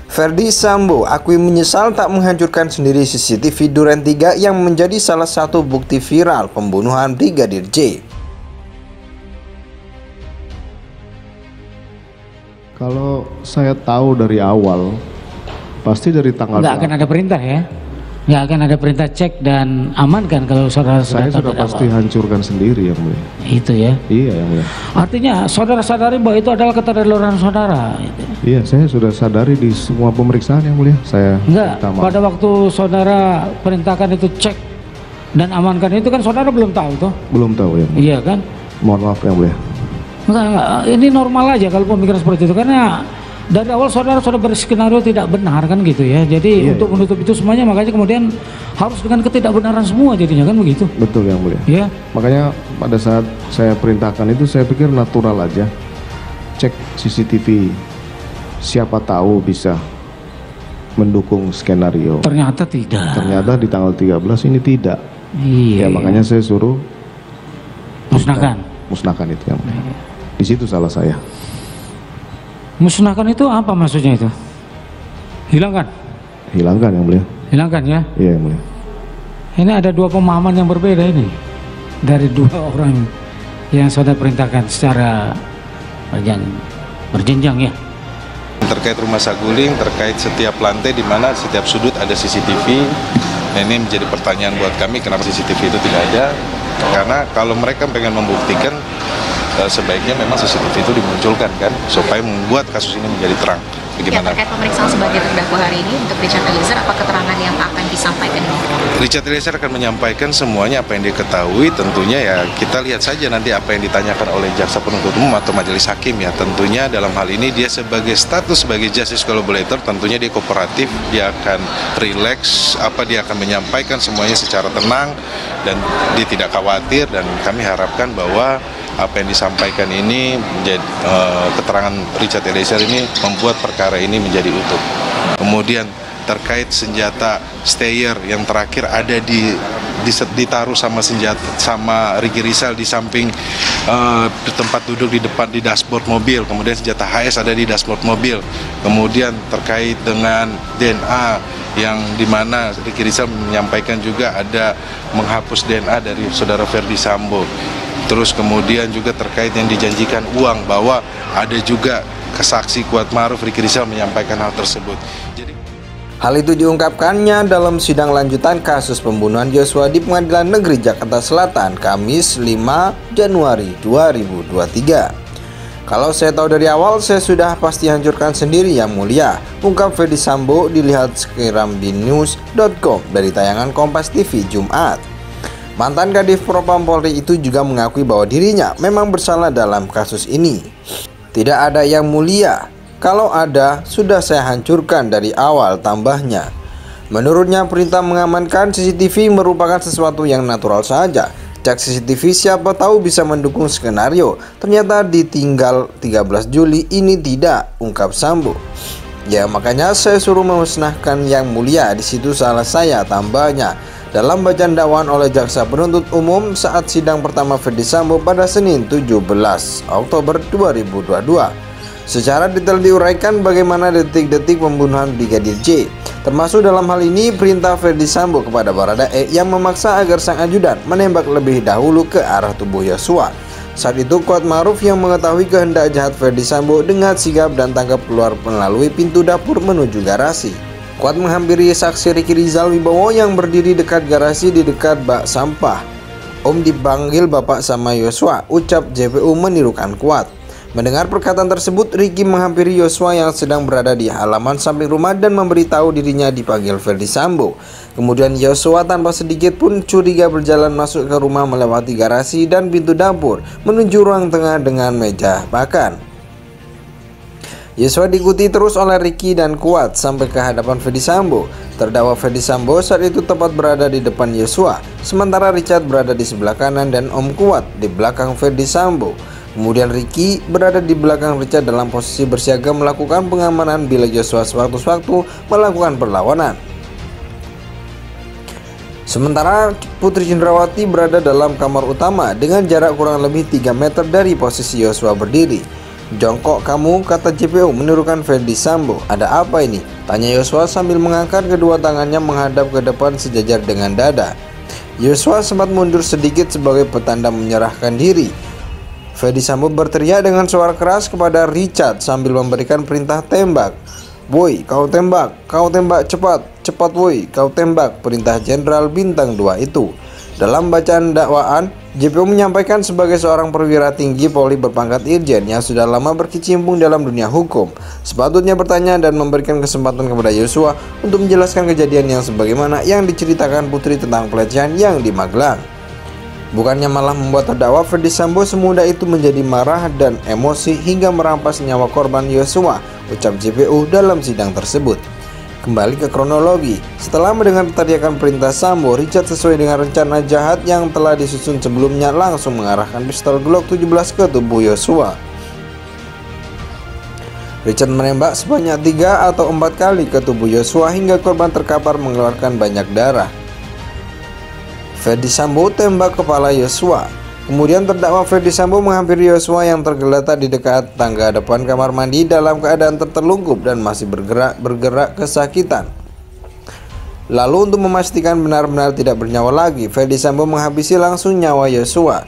Ferdy Sambo akui menyesal tak menghancurkan sendiri CCTV Duren 3 yang menjadi salah satu bukti viral pembunuhan Brigadir J. Kalau saya tahu dari awal, pasti dari tanggal nggak akan ada perintah ya? Nggak akan ada perintah cek dan amankan kalau saudara saya sudah pasti hancurkan sendiri, Yang Mulia. Itu ya? Iya, Yang Mulia. Artinya saudara sadari bahwa itu adalah keterlaluan saudara. Gitu. Iya, saya sudah sadari di semua pemeriksaan, Yang Mulia. Saya enggak, pada waktu saudara perintahkan itu cek dan amankan itu kan saudara belum tahu toh? Belum tahu, ya. Iya kan? Mohon maaf, Yang Mulia. Enggak, ini normal aja kalau pemikiran seperti itu, karena dari awal saudara sudah berskenario tidak benar kan gitu ya. Jadi untuk menutup itu semuanya, makanya kemudian harus dengan ketidakbenaran semua jadinya kan begitu. Betul, Yang Mulia. Ya. Makanya pada saat saya perintahkan itu saya pikir natural aja. Cek CCTV, siapa tahu bisa mendukung skenario. Ternyata tidak. Ternyata di tanggal 13 ini tidak. Iya. Ya makanya saya suruh musnahkan. Musnahkan itu, Yang Mulia. Di situ salah saya. Musnahkan itu apa maksudnya itu? Hilangkan? Hilangkan, Yang Mulia. Hilangkan ya? Iya, Yang Mulia. Ini ada dua pemahaman yang berbeda ini dari dua orang yang saudara perintahkan secara berjenjang ya. Terkait rumah saguling, terkait setiap lantai di mana setiap sudut ada CCTV. Nah, ini menjadi pertanyaan buat kami, kenapa CCTV itu tidak ada? Karena kalau mereka pengen membuktikan, sebaiknya memang CCTV itu dimunculkan kan, supaya membuat kasus ini menjadi terang. Bagaimana? Ya, terkait pemeriksaan sebagai terdakwa hari ini untuk Richard Eliezer, apa keterangan yang akan disampaikan ini? Richard Eliezer akan menyampaikan semuanya apa yang dia ketahui. Tentunya ya kita lihat saja nanti apa yang ditanyakan oleh jaksa penuntut umum atau majelis hakim ya. Tentunya dalam hal ini dia sebagai status sebagai justice collaborator, tentunya dia kooperatif, dia akan rileks, dia akan menyampaikan semuanya secara tenang dan dia tidak khawatir, dan kami harapkan bahwa apa yang disampaikan ini menjadi keterangan Richard Eliezer ini membuat perkara ini menjadi utuh. Kemudian terkait senjata Steyr yang terakhir ada ditaruh sama Ricky Rizal di samping di tempat duduk di depan di dashboard mobil. Kemudian senjata HS ada di dashboard mobil. Kemudian terkait dengan DNA yang dimana Ricky Rizal menyampaikan juga ada menghapus DNA dari saudara Ferdy Sambo. Terus kemudian juga terkait yang dijanjikan uang, bahwa ada juga kesaksi Kuatmaruf Ricky Rizal menyampaikan hal tersebut. Hal itu diungkapkannya dalam sidang lanjutan kasus pembunuhan Yosua di Pengadilan Negeri Jakarta Selatan Kamis 5 Januari 2023. Kalau saya tahu dari awal, saya sudah pasti hancurkan sendiri, Yang Mulia, ungkap Ferdy Sambo dilihat sekirambinews.com dari tayangan Kompas TV Jumat. Mantan Kadif Propam Polri itu juga mengakui bahwa dirinya memang bersalah dalam kasus ini. Tidak ada, Yang Mulia. Kalau ada, sudah saya hancurkan dari awal, tambahnya. Menurutnya, perintah mengamankan CCTV merupakan sesuatu yang natural saja. Cek CCTV siapa tahu bisa mendukung skenario. Ternyata ditinggal 13 Juli ini tidak, ungkap Sambo. Ya makanya saya suruh memusnahkan, Yang Mulia. Di situ salah saya, tambahnya. Dalam bacaan dakwaan oleh jaksa penuntut umum saat sidang pertama Ferdy Sambo pada Senin 17 Oktober 2022. Secara detail diuraikan bagaimana detik-detik pembunuhan Brigadir J, termasuk dalam hal ini perintah Ferdy Sambo kepada Baradae yang memaksa agar sang ajudan menembak lebih dahulu ke arah tubuh Yosua. Saat itu Kuatmaruf yang mengetahui kehendak jahat Ferdy Sambo dengan sigap dan tangkap keluar melalui pintu dapur menuju garasi. Kuat menghampiri saksi Ricky Rizal Wibowo yang berdiri dekat garasi di dekat bak sampah. Om dipanggil bapak sama Yosua, ucap JPU menirukan Kuat. Mendengar perkataan tersebut, Ricky menghampiri Yosua yang sedang berada di halaman samping rumah dan memberitahu dirinya dipanggil Ferdy Sambo. Kemudian Yosua tanpa sedikit pun curiga berjalan masuk ke rumah melewati garasi dan pintu dapur menuju ruang tengah dengan meja makan. Yosua diikuti terus oleh Ricky dan Kuat sampai ke hadapan Ferdy Sambo. Terdakwa Ferdy Sambo saat itu tepat berada di depan Yosua, sementara Richard berada di sebelah kanan dan Om Kuat di belakang Ferdy Sambo. Kemudian Ricky berada di belakang Richard dalam posisi bersiaga melakukan pengamanan bila Yosua sewaktu-waktu melakukan perlawanan. Sementara Putri Cendrawati berada dalam kamar utama dengan jarak kurang lebih 3 meter dari posisi Yosua berdiri. "Jongkok kamu," kata JPU menirukan Ferdi Sambo. "Ada apa ini?" tanya Yosua sambil mengangkat kedua tangannya menghadap ke depan sejajar dengan dada. Yosua sempat mundur sedikit sebagai petanda menyerahkan diri. Ferdi Sambo berteriak dengan suara keras kepada Richard sambil memberikan perintah tembak. "Woi, kau tembak cepat, cepat woi, kau tembak," perintah Jenderal Bintang 2 itu. Dalam bacaan dakwaan, JPU menyampaikan sebagai seorang perwira tinggi Polri berpangkat Irjen yang sudah lama berkecimpung dalam dunia hukum, sepatutnya bertanya dan memberikan kesempatan kepada Yosua untuk menjelaskan kejadian yang sebagaimana yang diceritakan Putri tentang pelecehan yang di Magelang. Bukannya malah membuat terdakwa Ferdi Sambo semudah itu menjadi marah dan emosi hingga merampas nyawa korban Yosua, ucap JPU dalam sidang tersebut. Kembali ke kronologi, setelah mendengar teriakan perintah Sambo, Richard sesuai dengan rencana jahat yang telah disusun sebelumnya langsung mengarahkan pistol Glock 17 ke tubuh Yosua. Richard menembak sebanyak 3 atau 4 kali ke tubuh Yosua hingga korban terkapar mengeluarkan banyak darah. Ferdi Sambo tembak kepala Yosua. Kemudian terdakwa Ferdi Sambo menghampiri Yosua yang tergeletak di dekat tangga depan kamar mandi dalam keadaan tertelungkup dan masih bergerak kesakitan. Lalu untuk memastikan benar-benar tidak bernyawa lagi, Ferdi Sambo menghabisi langsung nyawa Yosua.